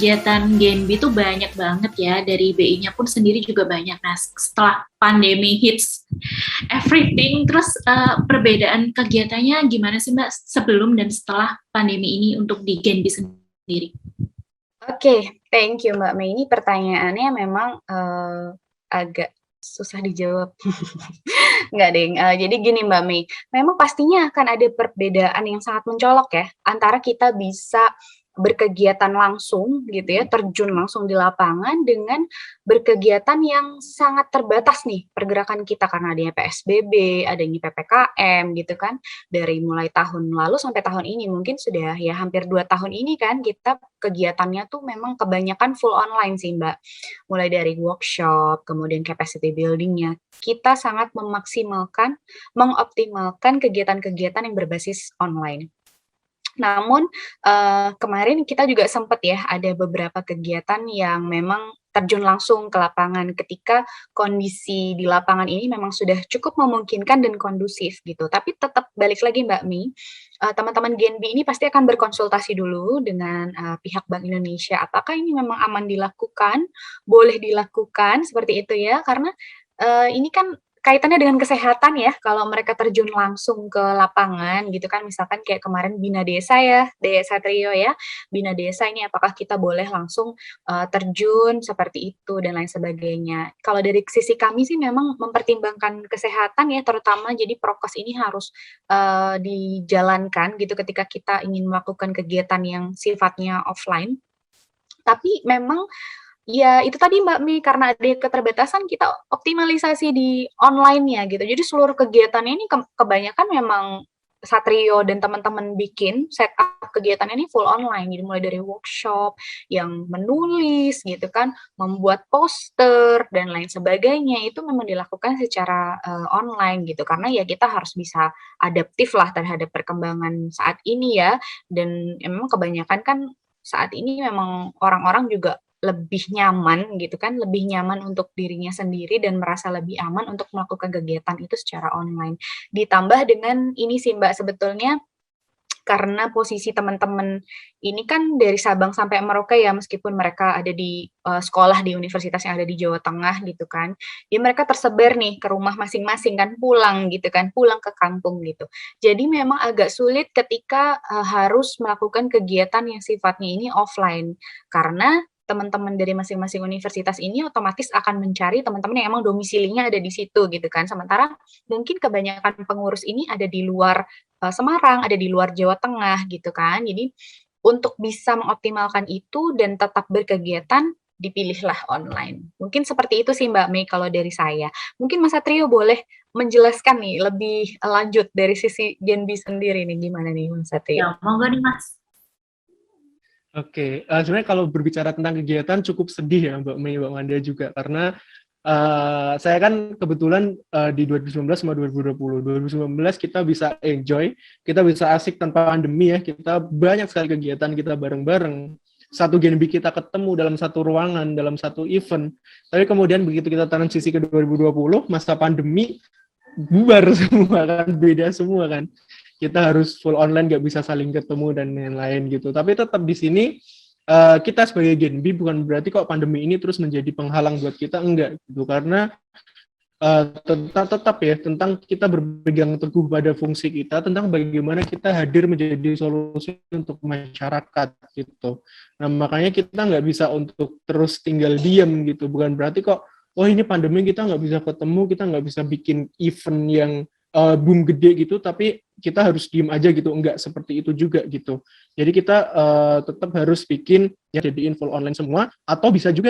kegiatan Genbi itu banyak banget ya, dari BI-nya pun sendiri juga banyak. Nah, setelah pandemi hits everything, terus perbedaan kegiatannya gimana sih Mbak sebelum dan setelah pandemi ini untuk di Genbi sendiri? Oke, thank you Mbak Mei. Ini pertanyaannya memang agak susah dijawab. Enggak deng, jadi gini Mbak Mei, memang pastinya akan ada perbedaan yang sangat mencolok ya, antara kita bisa berkegiatan langsung gitu ya, terjun langsung di lapangan dengan berkegiatan yang sangat terbatas nih pergerakan kita karena adanya PSBB, adanya PPKM gitu kan. Dari mulai tahun lalu sampai tahun ini, mungkin sudah ya hampir 2 tahun ini kan kita kegiatannya tuh memang kebanyakan full online sih Mbak. Mulai dari workshop, kemudian capacity building-nya, kita sangat mengoptimalkan kegiatan-kegiatan yang berbasis online. Namun, kemarin kita juga sempat ya ada beberapa kegiatan yang memang terjun langsung ke lapangan ketika kondisi di lapangan ini memang sudah cukup memungkinkan dan kondusif gitu. Tapi tetap balik lagi Mbak Mi, teman-teman Genbi ini pasti akan berkonsultasi dulu dengan, pihak Bank Indonesia, apakah ini memang aman dilakukan, boleh dilakukan, seperti itu ya. Karena, ini kan kaitannya dengan kesehatan ya, kalau mereka terjun langsung ke lapangan gitu kan, misalkan kayak kemarin Bina Desa ya, Desa Trio ya, Bina Desa ini apakah kita boleh langsung, terjun seperti itu dan lain sebagainya. Kalau dari sisi kami sih memang mempertimbangkan kesehatan ya, terutama jadi prokes ini harus, dijalankan gitu ketika kita ingin melakukan kegiatan yang sifatnya offline. Tapi memang ya itu tadi Mbak Mi, karena ada keterbatasan kita optimalisasi di online-nya gitu. Jadi seluruh kegiatannya ini kebanyakan memang Satrio dan teman-teman bikin setup kegiatannya ini full online. Jadi mulai dari workshop yang menulis gitu kan, membuat poster dan lain sebagainya itu memang dilakukan secara online gitu. Karena ya kita harus bisa adaptif lah terhadap perkembangan saat ini ya. Dan memang kebanyakan kan saat ini memang orang-orang juga lebih nyaman gitu kan, lebih nyaman untuk dirinya sendiri dan merasa lebih aman untuk melakukan kegiatan itu secara online. Ditambah dengan ini sih Mbak, sebetulnya karena posisi teman-teman ini kan dari Sabang sampai Merauke ya, meskipun mereka ada di, sekolah di universitas yang ada di Jawa Tengah gitu kan. Ya mereka tersebar nih ke rumah masing-masing kan, pulang gitu kan, pulang ke kampung gitu. Jadi memang agak sulit ketika, harus melakukan kegiatan yang sifatnya ini offline. Karena teman-teman dari masing-masing universitas ini otomatis akan mencari teman-teman yang emang domisilinya ada di situ gitu kan. Sementara mungkin kebanyakan pengurus ini ada di luar Semarang, ada di luar Jawa Tengah gitu kan. Jadi untuk bisa mengoptimalkan itu dan tetap berkegiatan, dipilihlah online. Mungkin seperti itu sih Mbak Mei kalau dari saya. Mungkin Mas Satrio boleh menjelaskan nih lebih lanjut dari sisi Genbi sendiri nih, gimana nih Mas Satrio? Ya, monggo nih Mas. Oke, sebenarnya kalau berbicara tentang kegiatan cukup sedih ya Mbak Mei, Mbak Manda juga, karena saya kan kebetulan di 2019 sama 2020. 2019 kita bisa enjoy, kita bisa asik tanpa pandemi ya, kita banyak sekali kegiatan kita bareng-bareng. Satu Genbi kita ketemu dalam satu ruangan, dalam satu event. Tapi kemudian begitu kita transisi ke 2020, masa pandemi, bubar semua kan, beda semua kan. Kita harus full online, nggak bisa saling ketemu dan lain-lain gitu. Tapi tetap di sini kita sebagai Genbi bukan berarti kok pandemi ini terus menjadi penghalang buat kita, enggak gitu. Karena tetap ya tentang kita berpegang teguh pada fungsi kita, tentang bagaimana kita hadir menjadi solusi untuk masyarakat gitu. Nah makanya kita nggak bisa untuk terus tinggal diam gitu. Bukan berarti kok oh ini pandemi kita nggak bisa ketemu, kita nggak bisa bikin event yang boom gede gitu, tapi kita harus diem aja gitu, enggak seperti itu juga gitu. Jadi kita tetap harus bikin ya jadiin full online semua, atau bisa juga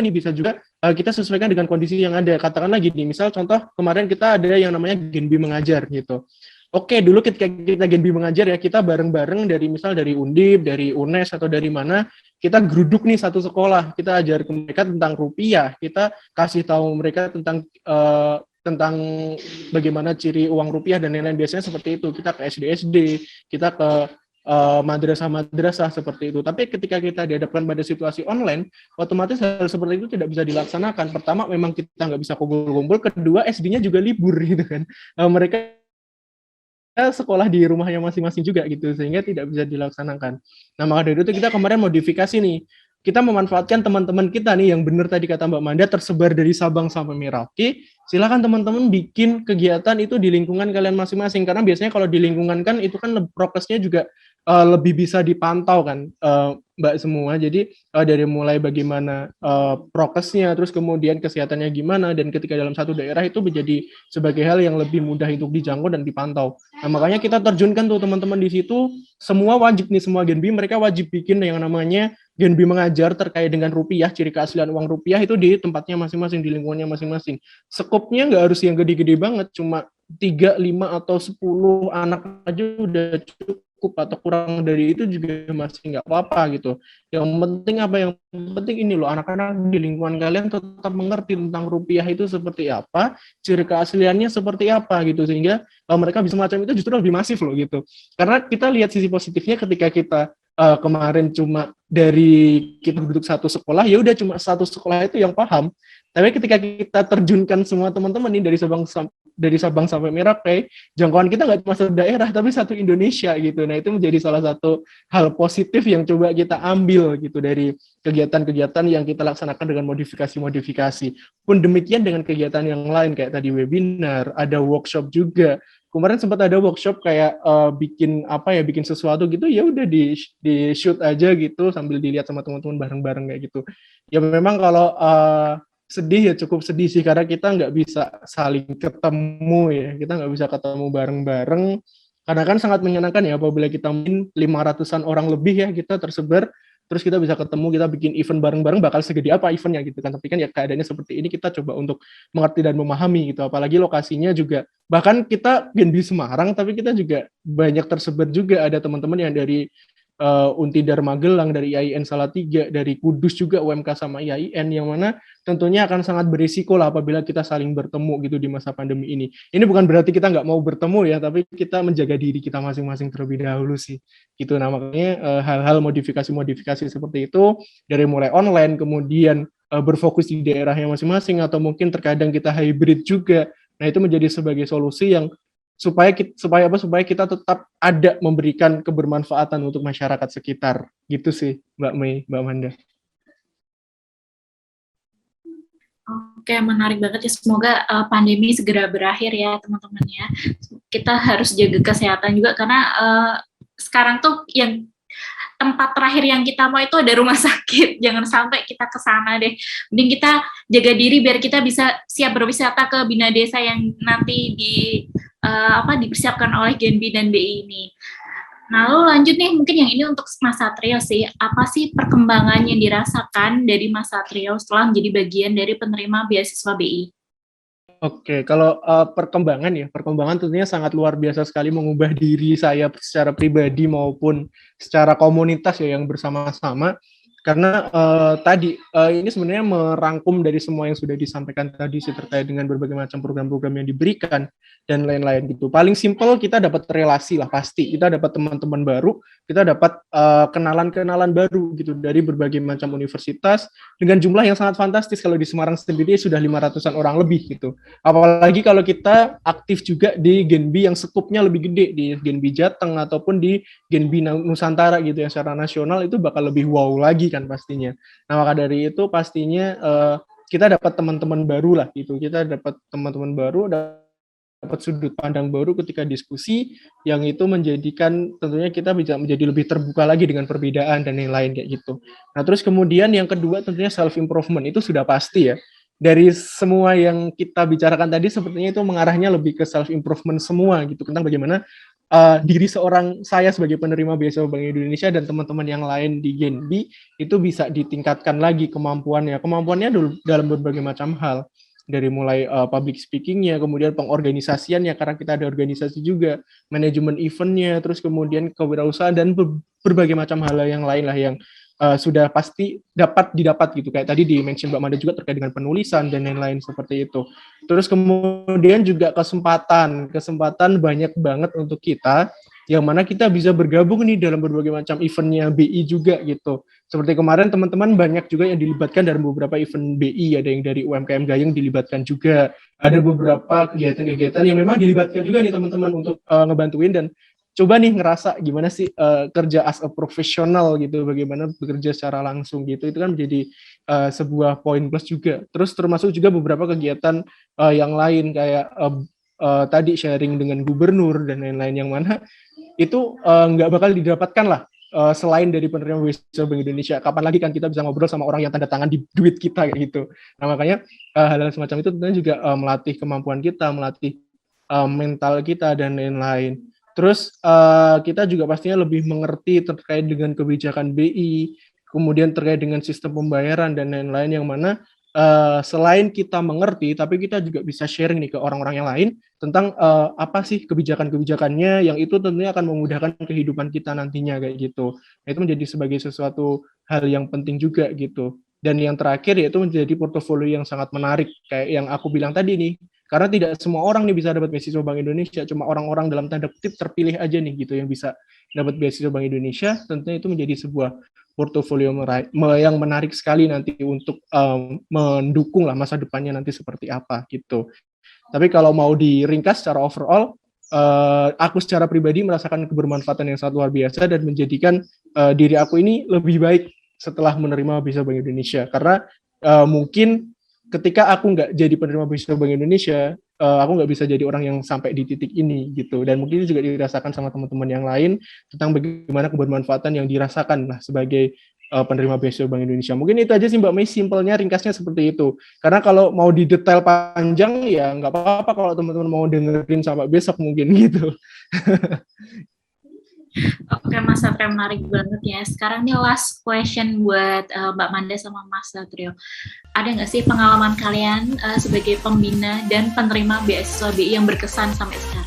kita sesuaikan dengan kondisi yang ada. Katakanlah gini, misal contoh kemarin kita ada yang namanya Genbi mengajar gitu. Oke, dulu ketika kita Genbi mengajar ya kita bareng-bareng dari Undip, dari UNES atau dari mana, kita geruduk nih satu sekolah, kita ajar ke mereka tentang rupiah, kita kasih tahu mereka tentang bagaimana ciri uang rupiah dan lain-lain. Biasanya seperti itu, kita ke SD-SD, kita ke madrasah-madrasah seperti itu. Tapi ketika kita dihadapkan pada situasi online, otomatis hal seperti itu tidak bisa dilaksanakan. Pertama, memang kita nggak bisa kumpul-kumpul. Kedua, SD-nya juga libur gitu kan. Mereka sekolah di rumahnya masing-masing juga gitu, sehingga tidak bisa dilaksanakan. Nah, maka dari itu kita kemarin modifikasi nih. kita memanfaatkan teman-teman kita nih yang benar tadi kata Mbak Manda tersebar dari Sabang sampai Merauke. Silakan teman-teman bikin kegiatan itu di lingkungan kalian masing-masing, karena biasanya kalau di lingkungan kan itu kan prokesnya juga lebih bisa dipantau kan, Mbak semua. Jadi dari mulai bagaimana prokesnya, terus kemudian kesehatannya gimana, dan ketika dalam satu daerah itu menjadi sebagai hal yang lebih mudah untuk dijangkau dan dipantau. Nah makanya kita terjunkan tuh teman-teman di situ, semua wajib nih, semua Genbi mereka wajib bikin yang namanya Genbi mengajar terkait dengan rupiah, ciri keaslian uang rupiah itu di tempatnya masing-masing, di lingkungannya masing-masing. Skopnya nggak harus yang gede-gede banget, cuma 3, 5, atau 10 anak aja udah cukup, atau kurang dari itu juga masih nggak apa-apa gitu. Yang penting apa? Yang penting ini loh, anak-anak di lingkungan kalian tetap mengerti tentang rupiah itu seperti apa, ciri keasliannya seperti apa gitu, sehingga mereka bisa macam itu justru lebih masif loh gitu. Karena kita lihat sisi positifnya ketika kita kemarin cuma dari kita duduk satu sekolah, ya udah cuma satu sekolah itu yang paham. Tapi ketika kita terjunkan semua teman-teman nih dari Sabang sampai Merauke, jangkauan kita nggak cuma satu daerah, tapi satu Indonesia gitu. Nah itu menjadi salah satu hal positif yang coba kita ambil gitu dari kegiatan-kegiatan yang kita laksanakan dengan modifikasi-modifikasi. Pun demikian dengan kegiatan yang lain kayak tadi webinar, ada workshop juga. Kemarin sempat ada workshop kayak bikin sesuatu gitu, ya udah di shoot aja gitu sambil dilihat sama teman-teman bareng-bareng kayak gitu. Ya memang kalau sedih ya cukup sedih sih, karena kita nggak bisa saling ketemu ya, kita nggak bisa ketemu bareng-bareng, karena kan sangat menyenangkan ya apabila kita main 500-an orang lebih ya, kita tersebar, terus kita bisa ketemu, kita bikin event bareng-bareng, bakal segede apa eventnya gitu kan. Tapi kan ya keadaannya seperti ini, kita coba untuk mengerti dan memahami gitu, apalagi lokasinya juga, bahkan kita Genbi Semarang, tapi kita juga banyak tersebar juga, ada teman-teman yang dari Untidar Magelang, dari IAIN Salatiga, dari Kudus juga UMK sama IAIN, yang mana tentunya akan sangat berisiko lah apabila kita saling bertemu gitu di masa pandemi ini. Ini bukan berarti kita nggak mau bertemu ya, tapi kita menjaga diri kita masing-masing terlebih dahulu sih. Gitu. Nah makanya hal-hal modifikasi-modifikasi seperti itu, dari mulai online, kemudian berfokus di daerahnya masing-masing, atau mungkin terkadang kita hybrid juga. Nah itu menjadi sebagai solusi yang supaya kita tetap ada memberikan kebermanfaatan untuk masyarakat sekitar gitu sih Mbak Mei, Mbak Manda. Oke, menarik banget ya. Semoga pandemi segera berakhir ya teman-teman ya. Kita harus jaga kesehatan juga karena sekarang tuh yang tempat terakhir yang kita mau itu ada rumah sakit. Jangan sampai kita ke sana deh. Mending kita jaga diri biar kita bisa siap berwisata ke Bina Desa yang nanti dipersiapkan oleh Genbi dan BI ini. Nah, lalu lanjut nih, mungkin yang ini untuk Mas Satrio sih. Apa sih perkembangan yang dirasakan dari Mas Satrio setelah menjadi bagian dari penerima beasiswa BI? Oke, kalau perkembangan tentunya sangat luar biasa sekali, mengubah diri saya secara pribadi maupun secara komunitas ya yang bersama-sama. Karena ini sebenarnya merangkum dari semua yang sudah disampaikan tadi sih, terkait dengan berbagai macam program-program yang diberikan dan lain-lain gitu. Paling simpel, kita dapat relasi lah pasti, kita dapat teman-teman baru, kita dapat kenalan-kenalan baru gitu dari berbagai macam universitas dengan jumlah yang sangat fantastis. Kalau di Semarang sendiri sudah 500-an orang lebih gitu. Apalagi kalau kita aktif juga di Genbi yang skupnya lebih gede, di Genbi Jateng ataupun di Genbi Nusantara gitu yang secara nasional, itu bakal lebih wow lagi kan pastinya. Nah maka dari itu pastinya kita dapat teman-teman baru lah gitu, kita dapat teman-teman baru, dapat sudut pandang baru ketika diskusi, yang itu menjadikan tentunya kita bisa menjadi lebih terbuka lagi dengan perbedaan dan yang lain kayak gitu. Nah terus kemudian yang kedua tentunya self improvement, itu sudah pasti ya. Dari semua yang kita bicarakan tadi sepertinya itu mengarahnya lebih ke self improvement semua gitu, tentang bagaimana diri saya sebagai penerima beasiswa Bank Indonesia dan teman-teman yang lain di Genbi itu bisa ditingkatkan lagi kemampuannya dalam berbagai macam hal, dari mulai public speakingnya, kemudian pengorganisasiannya karena kita ada organisasi juga, manajemen eventnya, terus kemudian kewirausahaan dan berbagai macam hal yang lain lah yang sudah pasti didapat gitu, kayak tadi di-mention Mbak Manda juga terkait dengan penulisan dan lain-lain seperti itu. Terus kemudian juga kesempatan banyak banget untuk kita, yang mana kita bisa bergabung nih dalam berbagai macam eventnya BI juga gitu. Seperti kemarin teman-teman banyak juga yang dilibatkan dalam beberapa event BI, ada yang dari UMKM Gayeng dilibatkan juga, ada beberapa kegiatan-kegiatan yang memang dilibatkan juga nih teman-teman untuk ngebantuin, dan coba nih ngerasa gimana sih kerja as a profesional gitu, bagaimana bekerja secara langsung gitu, itu kan menjadi sebuah poin plus juga. Terus termasuk juga beberapa kegiatan yang lain kayak tadi sharing dengan gubernur dan lain-lain, yang mana itu nggak bakal didapatkan lah selain dari penerima beasiswa Bank Indonesia. Kapan lagi kan kita bisa ngobrol sama orang yang tanda tangan di duit kita kayak gitu. Nah makanya hal-hal semacam itu tentunya juga melatih kemampuan kita, melatih mental kita dan lain-lain. Terus kita juga pastinya lebih mengerti terkait dengan kebijakan BI, kemudian terkait dengan sistem pembayaran dan lain-lain, yang mana selain kita mengerti, tapi kita juga bisa sharing nih ke orang-orang yang lain tentang apa sih kebijakan-kebijakannya, yang itu tentunya akan memudahkan kehidupan kita nantinya kayak gitu. Nah, itu menjadi sebagai sesuatu hal yang penting juga gitu. Dan yang terakhir yaitu menjadi portofolio yang sangat menarik, kayak yang aku bilang tadi nih, karena tidak semua orang nih bisa dapat beasiswa Bank Indonesia, cuma orang-orang dalam tanda kutip terpilih aja nih gitu yang bisa dapat beasiswa Bank Indonesia. Tentunya itu menjadi sebuah portofolio yang menarik sekali nanti untuk mendukung lah masa depannya nanti seperti apa gitu. Tapi kalau mau diringkas secara overall, aku secara pribadi merasakan kebermanfaatan yang sangat luar biasa dan menjadikan diri aku ini lebih baik setelah menerima beasiswa Bank Indonesia. Karena mungkin ketika aku nggak jadi penerima beasiswa Bank Indonesia, aku nggak bisa jadi orang yang sampai di titik ini gitu. Dan mungkin itu juga dirasakan sama teman-teman yang lain tentang bagaimana kebermanfaatan yang dirasakan lah sebagai penerima beasiswa Bank Indonesia. Mungkin itu aja sih Mbak Mei, simpelnya, ringkasnya seperti itu. Karena kalau mau di detail panjang ya nggak apa-apa kalau teman-teman mau dengerin sampai besok mungkin gitu. Oke Mas Satrio, menarik banget ya. Sekarang nih last question buat Mbak Manda sama Mas Satrio. Ada nggak sih pengalaman kalian sebagai pembina dan penerima beasiswa BI yang berkesan sampai sekarang?